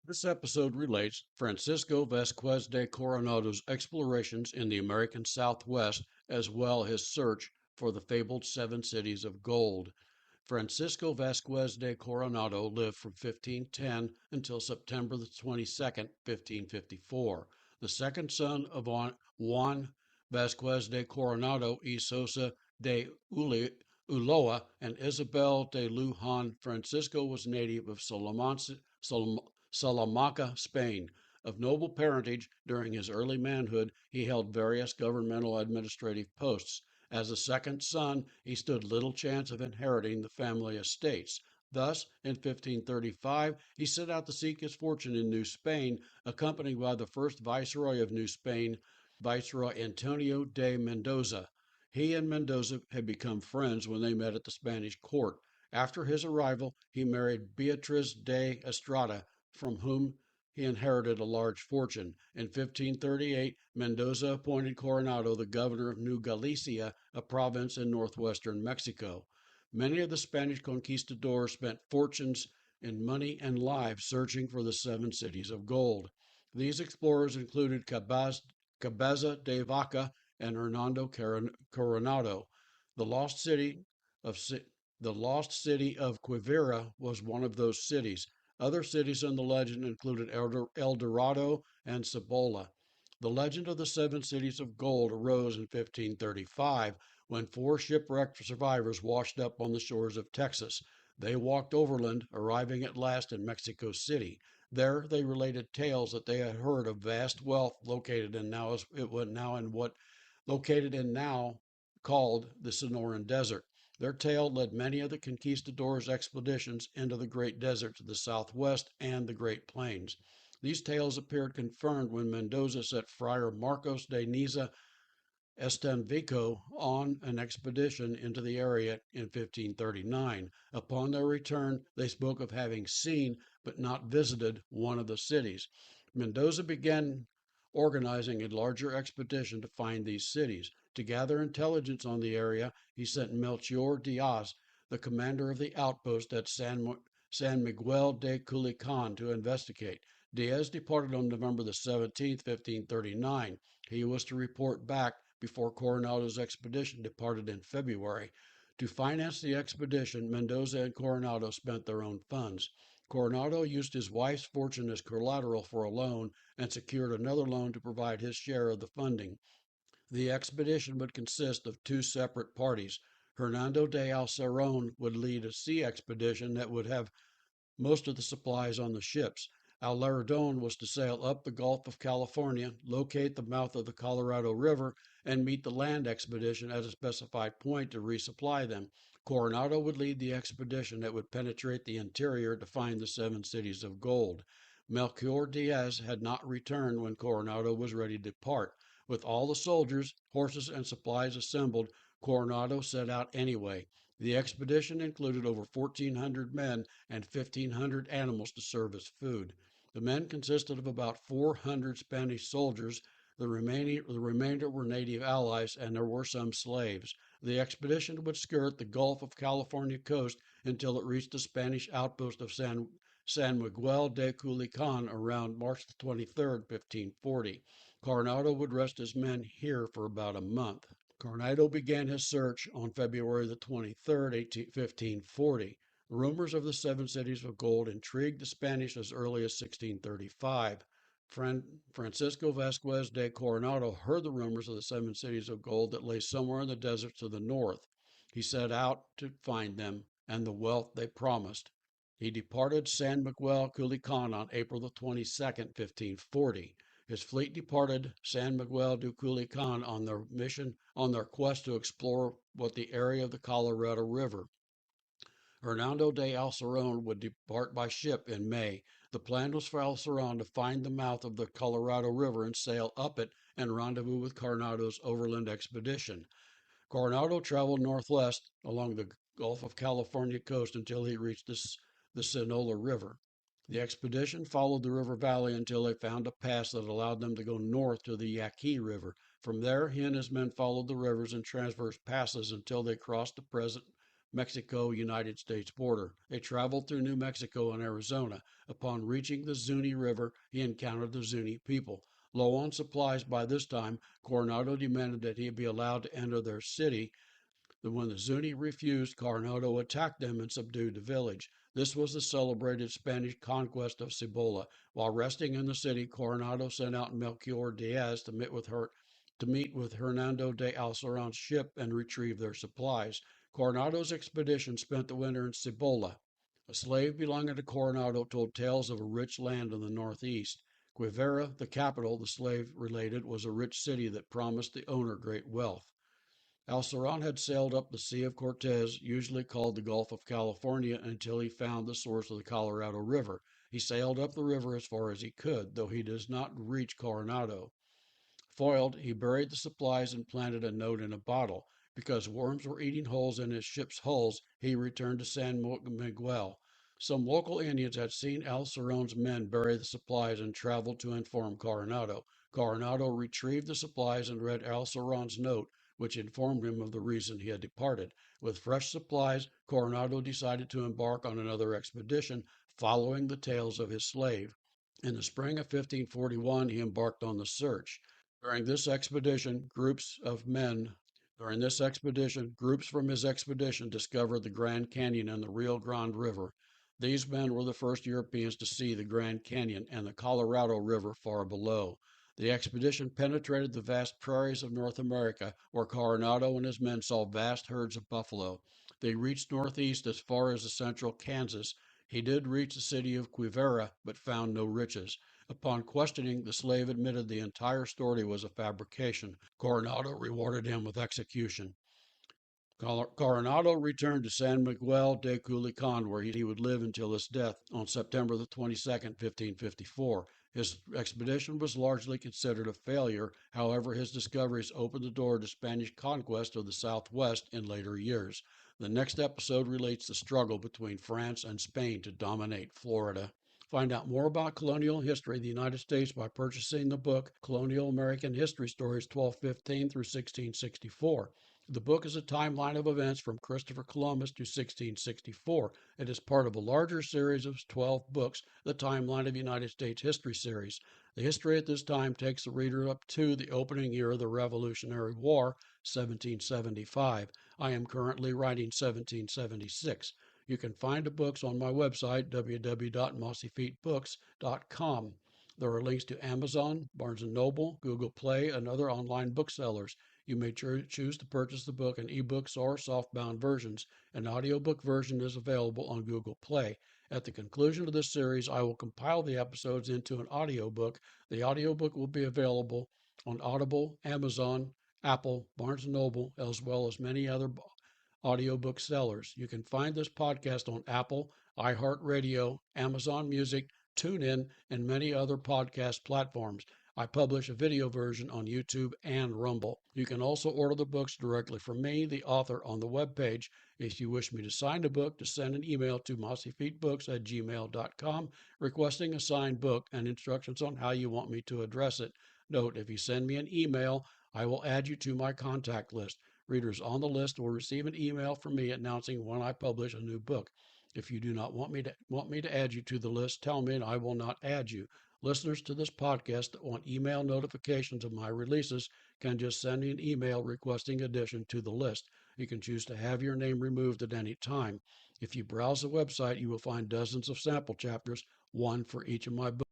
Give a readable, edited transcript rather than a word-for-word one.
This episode relates Francisco Vasquez de Coronado's explorations in the American Southwest, as well as his search for the fabled seven cities of gold. Francisco Vasquez de Coronado lived from 1510 until September the 22nd, 1554. The second son of Juan Vasquez de Coronado y Sosa de Ulloa and Isabel de Lujan, Francisco was native of Salamanca, Spain. Of noble parentage, during his early manhood he held various governmental administrative posts. As the second son, he stood little chance of inheriting the family estates. Thus, in 1535, he set out to seek his fortune in New Spain, accompanied by the first viceroy of New Spain, Viceroy Antonio de Mendoza. He and Mendoza had become friends when they met at the Spanish court. After his arrival, he married Beatriz de Estrada, from whom he inherited a large fortune. In 1538, Mendoza appointed Coronado the governor of New Galicia, a province in northwestern Mexico. Many of the Spanish conquistadors spent fortunes in money and lives searching for the seven cities of gold. These explorers included Cabeza de Vaca and Hernando Coronado. The lost city of the lost city of Quivira was one of those cities. Other cities in the legend included El Dorado and Cibola. The legend of the seven cities of gold arose in 1535 when four shipwrecked survivors washed up on the shores of Texas. They walked overland, arriving at last in Mexico City. There they related tales that they had heard of vast wealth located in now called the Sonoran Desert. Their tale led many of the conquistadors' expeditions into the great desert to the southwest and the Great Plains. These tales appeared confirmed when Mendoza set Friar Marcos de Niza Estanvico on an expedition into the area in 1539. Upon their return, they spoke of having seen but not visited one of the cities. Mendoza began organizing a larger expedition to find these cities. To gather intelligence on the area, he sent Melchior Diaz, the commander of the outpost at San Miguel de Culican, to investigate. Diaz departed on November the 17th, 1539. He was to report back before Coronado's expedition departed in February. To finance the expedition, Mendoza and Coronado spent their own funds. Coronado used his wife's fortune as collateral for a loan and secured another loan to provide his share of the funding. The expedition would consist of two separate parties. Hernando de Alceron would lead a sea expedition that would have most of the supplies on the ships. Alarcon was to sail up the Gulf of California, locate the mouth of the Colorado River, and meet the land expedition at a specified point to resupply them. Coronado would lead the expedition that would penetrate the interior to find the seven cities of gold. Melchior Diaz had not returned when Coronado was ready to depart. With all the soldiers, horses, and supplies assembled, Coronado set out anyway. The expedition included over 1,400 men and 1,500 animals to serve as food. The men consisted of about 400 Spanish soldiers. The remainder were native allies, and there were some slaves. The expedition would skirt the Gulf of California coast until it reached the Spanish outpost of San Miguel de Culican around March 23, 1540. Coronado would rest his men here for about a month. Coronado began his search on February the 23rd, 1540. Rumors of the seven cities of gold intrigued the Spanish as early as 1635. Francisco Vasquez de Coronado heard the rumors of the seven cities of gold that lay somewhere in the deserts to the north. He set out to find them and the wealth they promised. He departed San Miguel Culican on April the 22nd, 1540. His fleet departed San Miguel de Culican on their quest to explore the area of the Colorado River. Hernando de Alceron would depart by ship in May. The plan was for Alceron to find the mouth of the Colorado River and sail up it and rendezvous with Coronado's overland expedition. Coronado traveled northwest along the Gulf of California coast until he reached the Sonora River. The expedition followed the river valley until they found a pass that allowed them to go north to the Yaqui River. From there, he and his men followed the rivers and traversed passes until they crossed the present Mexico-United States border. They traveled through New Mexico and Arizona. Upon reaching the Zuni River, he encountered the Zuni people. Low on supplies by this time, Coronado demanded that he be allowed to enter their city. When the Zuni refused, Coronado attacked them and subdued the village. This was the celebrated Spanish conquest of Cibola. While resting in the city, Coronado sent out Melchior Diaz to meet with Hernando de Alceron's ship and retrieve their supplies. Coronado's expedition spent the winter in Cibola. A slave belonging to Coronado told tales of a rich land in the northeast. Quivera, the capital, the slave related, was a rich city that promised the owner great wealth. Alceron had sailed up the Sea of Cortez, usually called the Gulf of California, until he found the source of the Colorado River. He sailed up the river as far as he could, though he does not reach Coronado. Foiled, he buried the supplies and planted a note in a bottle. Because worms were eating holes in his ship's hulls, he returned to San Miguel. Some local Indians had seen Alceron's men bury the supplies and traveled to inform Coronado. Coronado retrieved the supplies and read Alceron's note, which informed him of the reason he had departed. With fresh supplies, Coronado decided to embark on another expedition, following the tales of his slave. In the spring of 1541, he embarked on the search. During this expedition, groups from his expedition discovered the Grand Canyon and the Rio Grande River. These men were the first Europeans to see the Grand Canyon and the Colorado River far below. The expedition penetrated the vast prairies of North America, where Coronado and his men saw vast herds of buffalo. They reached northeast as far as the central Kansas. He did reach the city of Quivera, but found no riches. Upon questioning, the slave admitted the entire story was a fabrication. Coronado rewarded him with execution. Coronado returned to San Miguel de Culiacan, where he would live until his death on September the 22nd, 1554. His expedition was largely considered a failure. However, his discoveries opened the door to Spanish conquest of the Southwest in later years. The next episode relates the struggle between France and Spain to dominate Florida. Find out more about colonial history of the United States by purchasing the book Colonial American History Stories 1215 through 1664. The book is a timeline of events from Christopher Columbus to 1664. It is part of a larger series of 12 books, the Timeline of United States History series. The history at this time takes the reader up to the opening year of the Revolutionary War, 1775. I am currently writing 1776. You can find the books on my website, www.mossyfeetbooks.com. There are links to Amazon, Barnes & Noble, Google Play, and other online booksellers. You may choose to purchase the book in ebooks or softbound versions. An audiobook version is available on Google Play. At the conclusion of this series, I will compile the episodes into an audiobook. The audiobook will be available on Audible, Amazon, Apple, Barnes & Noble, as well as many other audiobook sellers. You can find this podcast on Apple, iHeartRadio, Amazon Music, TuneIn, and many other podcast platforms. I publish a video version on YouTube and Rumble. You can also order the books directly from me, the author, on the webpage. If you wish me to sign the book, to send an email to mossyfeetbooks@gmail.com requesting a signed book and instructions on how you want me to address it. Note, if you send me an email, I will add you to my contact list. Readers on the list will receive an email from me announcing when I publish a new book. If you do not want me to add you to the list, tell me and I will not add you. Listeners to this podcast that want email notifications of my releases can just send me an email requesting addition to the list. You can choose to have your name removed at any time. If you browse the website, you will find dozens of sample chapters, one for each of my books.